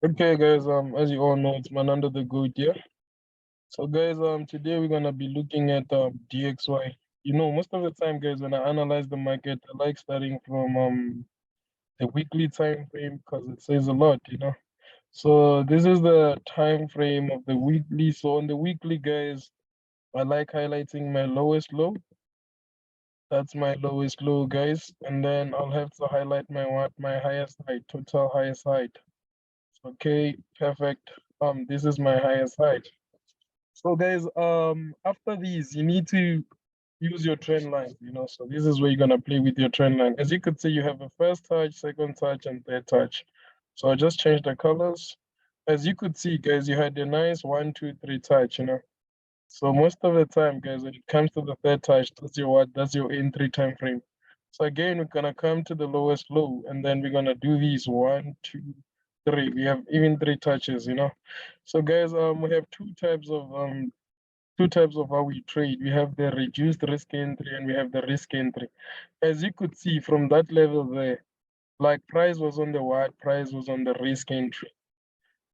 Okay, guys. As you all know, it's Mananda the Goat here. So, guys, today we're gonna be looking at DXY. You know, most of the time, guys, when I analyze the market, I like starting from the weekly time frame because it says a lot. You know. So this is the time frame of the weekly. So on the weekly, guys, I like highlighting my lowest low. That's my lowest low, guys, and then I'll have to highlight my what my highest height, total highest height. Okay, perfect. This is my highest height. So guys, after these, you need to use your trend line, you know. So this is where you're gonna play with your trend line. As you could see, you have a first touch, second touch, and third touch. So I just changed the colors. As you could see, guys, you had a nice 1, 2, 3 touch, you know. So most of the time, guys, when it comes to the third touch, that's your what? That's your entry time frame. So again, we're gonna come to the lowest low, and then we're gonna do these 1, 2, 3. We have even 3 touches, you know. So guys, we have two types of how we trade. We have the reduced risk entry and we have the risk entry. As you could see from that level there, like price was on the what? Price was on the risk entry.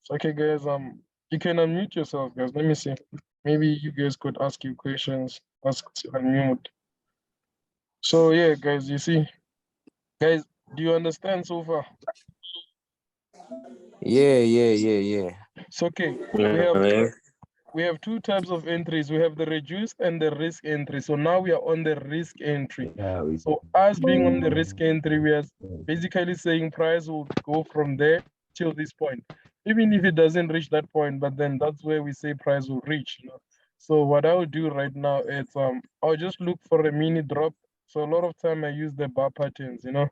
So okay, guys, you can unmute yourself, guys. Let me see. Maybe you guys could ask you questions. Ask to unmute. So yeah, guys, you see, guys, do you understand so far? Yeah. So okay, we have Yeah. we have two types of entries. We have the reduced and the risk entry. So now we are on the risk entry. So us being on the risk entry, we are basically saying price will go from there till this point. Even if it doesn't reach that point, but then that's where we say price will reach. You know? So what I will do right now is I'll just look for a mini drop. So a lot of time I use the bar patterns, you know.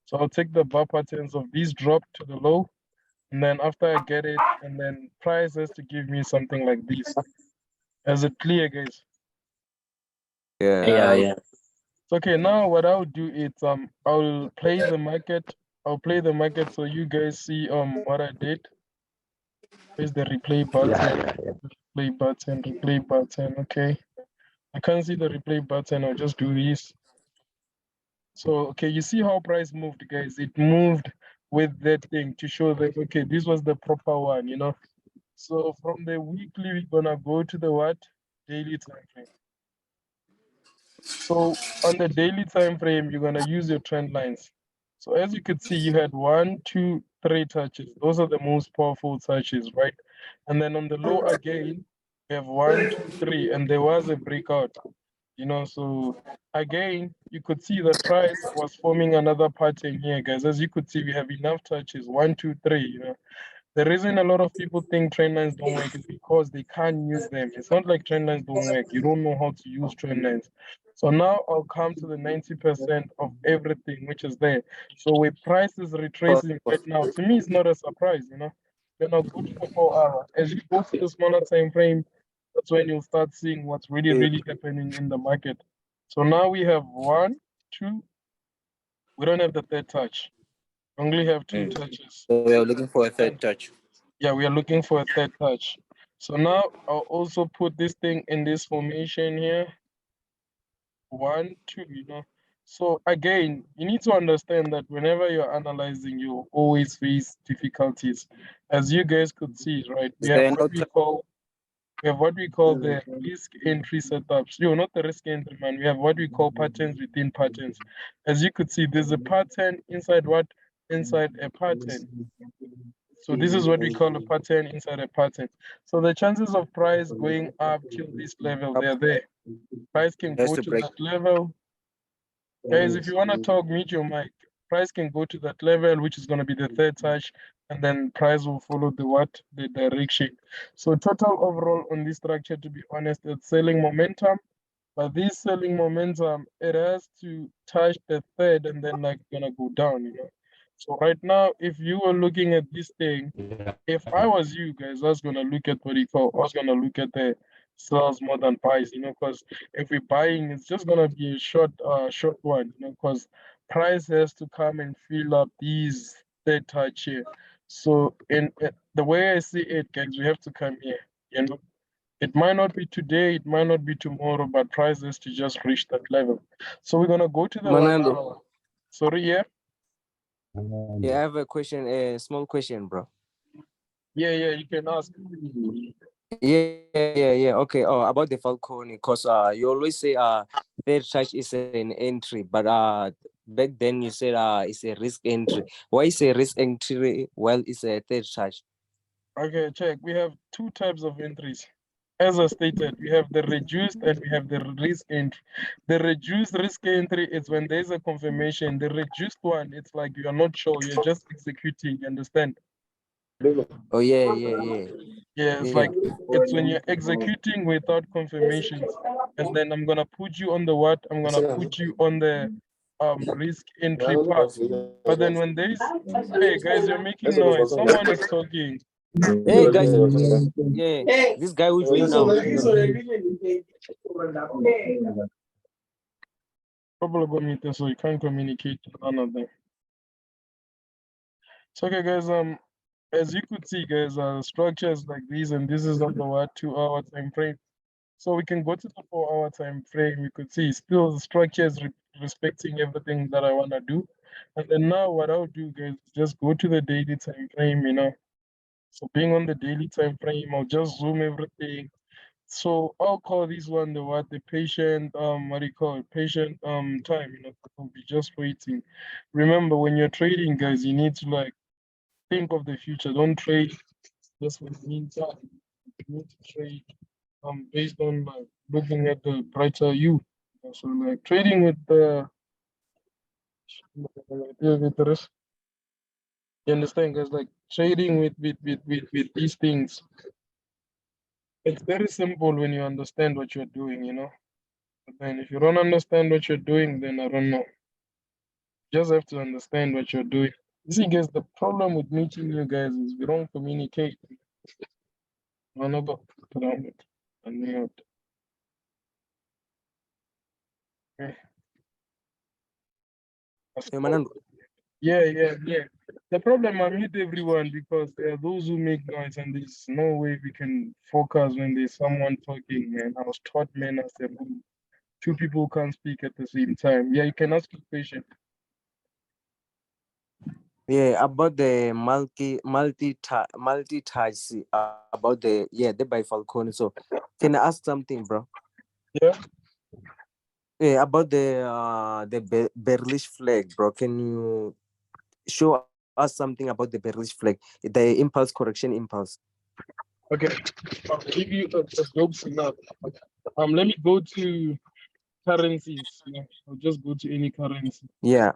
So I'll take the bar patterns of these drop to the low, and then after I get it, and then price has to give me something like this. Is it clear, guys? Yeah. Yeah. So, okay, now what I'll do is I'll play the market. I'll play the market so you guys see what I did. Where's the replay button? Replay button, replay button. Okay. I can't see the replay button. I'll just do this. So okay, you see how price moved, guys? It moved with that thing to show that okay, this was the proper one, you know. So from the weekly, we're gonna go to the what? Daily time frame. So on the daily time frame, you're gonna use your trend lines. So as you could see, you had 1, 2, 3 touches. Those are the most powerful touches, right? And then on the low again, we have 1, 2, 3, and there was a breakout. You know, so again, you could see that price was forming another pattern here, guys. As you could see, we have enough touches, 1, 2, 3, you know. The reason a lot of people think trend lines don't work is because they can't use them. It's not like trend lines don't work. You don't know how to use trend lines. So now I'll come to the 90% of everything which is there. So where price is retracing right now, to me, it's not a surprise, you know. Then I'll go to the 4 hour. As you go to the smaller time frame, that's when you'll start seeing what's really happening in the market. So now we have 1, 2. We don't have the third touch. We only have 2 touches. So we are looking for a third touch. Yeah, we are looking for a third touch. So now I'll also put this thing in this formation here. 1, 2, you know. So again, you need to understand that whenever you're analyzing, you always face difficulties. As you guys could see, right? We have Then what we call the risk entry setups. No, not the risk entry, man. We have what we call patterns within patterns. As you could see, there's a pattern inside what? Inside a pattern. So this is what we call a pattern inside a pattern. So the chances of price going up till this level, they're there. Price can has go to to break. that level. Guys, if you want to talk, mute your mic. Price can go to that level, which is going to be the third touch, and then price will follow the what? The direction. So total overall on this structure, to be honest, it's selling momentum. But this selling momentum, it has to touch the third and then like gonna go down, you know. So right now, if you were looking at this thing, if I was you guys, I was gonna look at what you call, I was gonna look at the sells more than buys, you know, because if we're buying, it's just gonna be a short one, you know, because price has to come and fill up these third touch here. So in the way I see it, guys, we have to come here, you know. It might not be today, it might not be tomorrow, but price has to just reach that level. So we're gonna go to the 1 Manando. hour. Sorry, yeah. Yeah, I have a question, a small question, bro. Yeah, you can ask. Yeah. Okay. Oh, about the Falcone, because you always say third touch is an entry, but back then you said it's a risk entry. Why is a risk entry? Well, it's a third touch. Okay, check. We have two types of entries. As I stated, we have the reduced and we have the risk entry. The reduced risk entry is when there's a confirmation. The reduced one, it's like you're not sure, you're just executing, you understand? Oh yeah. Yeah, it's like it's when you're executing without confirmations. And then I'm gonna put you on the what? I'm gonna put you on the risk entry part. But then when there's hey guys, you're making noise. Someone is talking. Hey guys, yeah, this guy with you now. Probably so you can't communicate with none of them. So okay guys, as you could see guys, structures like these, and this is on the what 2 hour time frame. So we can go to the 4 hour time frame. We could see still the structures respecting everything that I want to do. And then now what I'll do guys, is just go to the daily time frame, you know. So being on the daily time frame, I'll just zoom everything. So I'll call this one the what, the patient what do you call it, patient time, you know. We'll be just waiting. Remember, when you're trading guys, you need to like think of the future. Don't trade just for the meantime. You need to trade based on like looking at the brighter you. So like trading with the rest, you understand guys, like trading with these things, it's very simple when you understand what you're doing, you know. But then if you don't understand what you're doing, then I don't know. You just have to understand what you're doing. You see guys, the problem with meeting you guys is we don't communicate. No, no, but put on it. Unmute. Okay. Hey, Manando. Yeah. The problem I meet everyone because there are those who make noise and there's no way we can focus when there's someone talking, man. I was taught, man, as a rule. Two people can't speak at the same time. Yeah, you can ask a question. Yeah, about the multi touch about the by Falcone. So can I ask something, bro? Yeah. Yeah, about the Berlish flag, bro. Can you show us something about the Berlish flag, the impulse correction impulse? Okay. I'll give you a dope scenario. Let me go to currencies. Yeah. I'll just go to any currency. Yeah.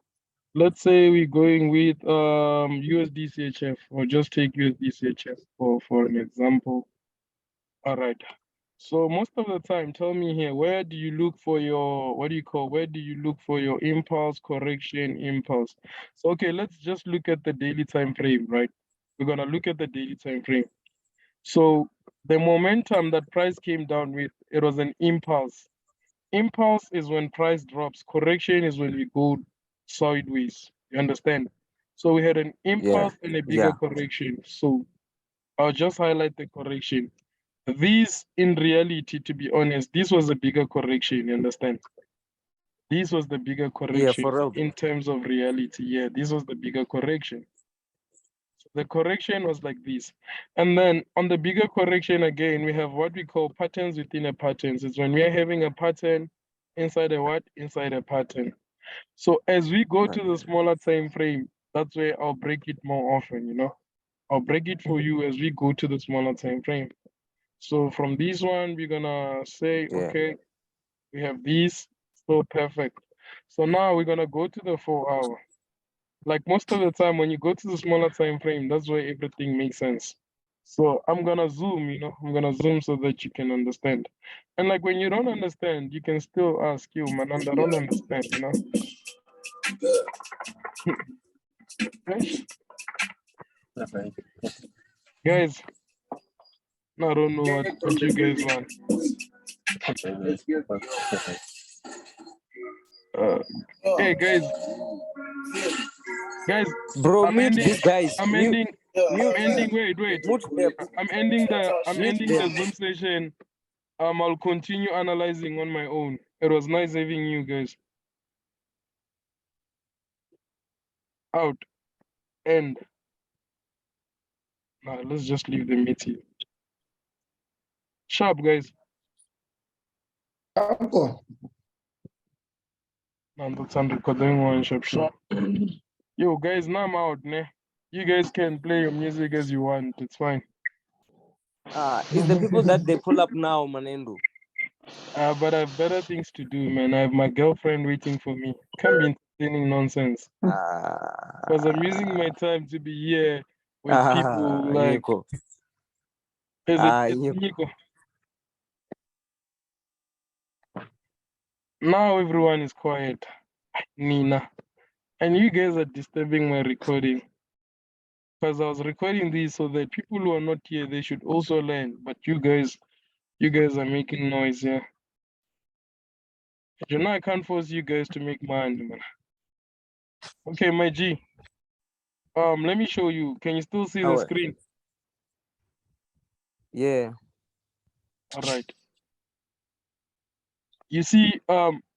Let's say we're going with USD CHF, or just take USD CHF for an example. All right. So most of the time, tell me here, where do you look for your, what do you call, where do you look for your impulse correction impulse? So, okay, let's just look at the daily time frame, right? We're gonna look at the daily time frame. So the momentum that price came down with, it was an impulse. Impulse is when price drops. Correction is when we go sideways. You understand? So we had an impulse and a bigger Yeah. correction. So I'll just highlight the correction. This, in reality, to be honest, this was a bigger correction. You understand? This was the bigger Yeah, correction for real. in terms of reality. Yeah, this was the bigger correction. So the correction was like this. And then on the bigger correction again, we have what we call patterns within a pattern. It's when we are having a pattern inside a what? Inside a pattern. So as we go to the smaller time frame, that's where I'll break it more often, you know. I'll break it for you as we go to the smaller time frame. So from this one, we're gonna say, Yeah. okay, we have these, so perfect. So now we're gonna go to the 4 hour. Like most of the time, when you go to the smaller time frame, that's where everything makes sense. So I'm gonna zoom, you know, I'm gonna zoom so that you can understand. And like when you don't understand, you can still ask you, man, I don't understand, you know. Guys, I don't know what you guys want. Uh, hey guys, Bro, I'm mute ending. these guys. I'm Mute. ending. I'm Mute. ending. Wait. Mute them. I'm Mute ending the them. Zoom session. I'll continue analyzing on my own. It was nice having you guys. Out. End. Nah, let's just leave the meeting. Sharp, guys. Hapo. And that's on recording one sharp. Yo, guys, now I'm out, ne? You guys can play your music as you want. It's fine. It's the people that they pull up now, Manendo. But I have better things to do, man. I have my girlfriend waiting for me. Can't be entertaining nonsense. Because I'm using my time to be here with people like. Nico. Is it Nico. Nico? Now everyone is quiet. Nina. And you guys are disturbing my recording. Because I was recording these so that people who are not here, they should also learn. But you guys are making noise here. You know I can't force you guys to make mine, man. Okay, my G. Let me show you. Can you still see the Alright. screen? Yeah. All right. You see,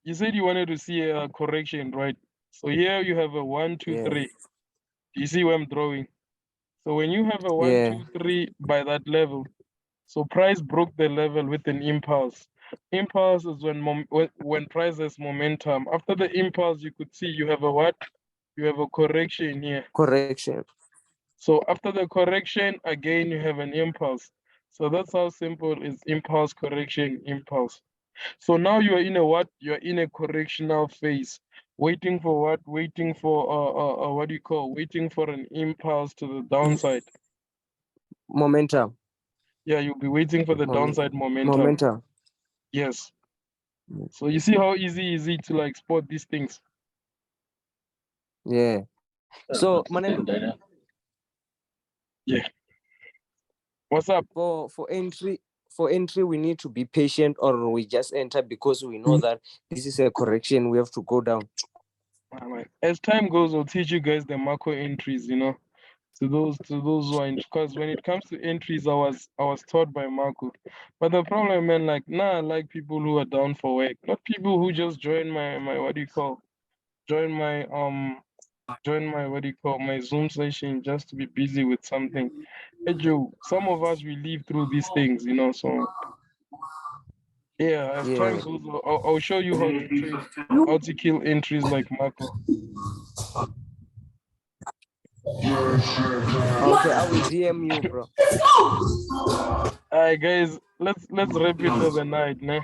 you said you wanted to see a correction, right? So here you have a 1, 2, Yeah. 3. Do you see where I'm drawing? So when you have a 1, Yeah. 2, 3 by that level, so price broke the level with an impulse. Impulse is when price has momentum. After the impulse, you could see you have a what? You have a correction here. Correction. So after the correction, again, you have an impulse. So that's how simple is impulse, correction, impulse. So now you are in a what? You're in a correctional phase. Waiting for what? Waiting for what do you call? Waiting for an impulse to the downside. Momentum. Yeah, you'll be waiting for the downside momentum. Momentum. Yes. So you see how easy is it to like spot these things? Yeah. So Manendo, Yeah. What's up? for entry we need to be patient, or we just enter because we know that this is a correction, we have to go down. Alright. As time goes, I'll teach you guys the macro entries, you know. To those who are because when it comes to entries, I was taught by Marco. But the problem, man, like I like people who are down for work, not people who just join my what do you call? Join my what do you call, my Zoom session just to be busy with something. Hey Joe, some of us we live through these things, you know, so yeah, as time goes, I'll show you how to trade, how to kill entries like Marco. Okay, I will DM you, bro. Alright guys, let's wrap it for the night, nah.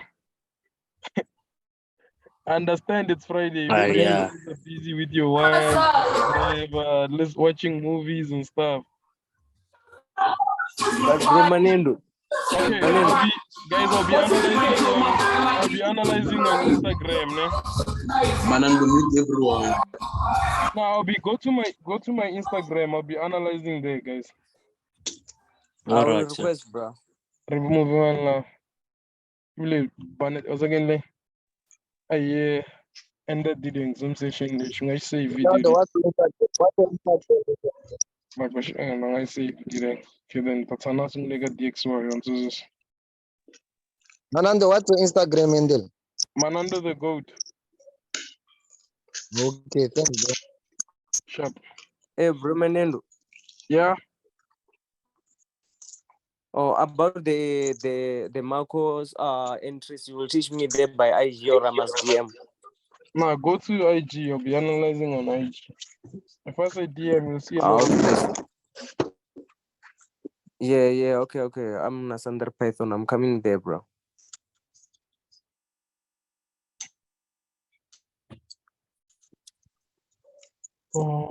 I understand it's Friday, maybe you guys are busy with your wife, let's watching movies and stuff. But bro Manendo. Okay, I'll be analyzing on Instagram, nah. Manando meet everyone. No, go to my Instagram. I'll be analyzing there, guys. I will request, bro. Remove one now. Really, ban it again. I ended the Zoom session. I say video. I say video. Okay, then that's another lega DXY on this. Manando, what's your Instagram handle? Manando the goat. Okay, thanks, bro. Sharp. Hey, bro Manendo. Yeah. Oh, about the Marcos entries, you will teach me there by IG or I must DM. Now go to IG. I'll be analyzing on IG. If I say DM, you'll see a lot of. Yeah, okay. I'm Nasander Python. I'm coming there, bro. Oh.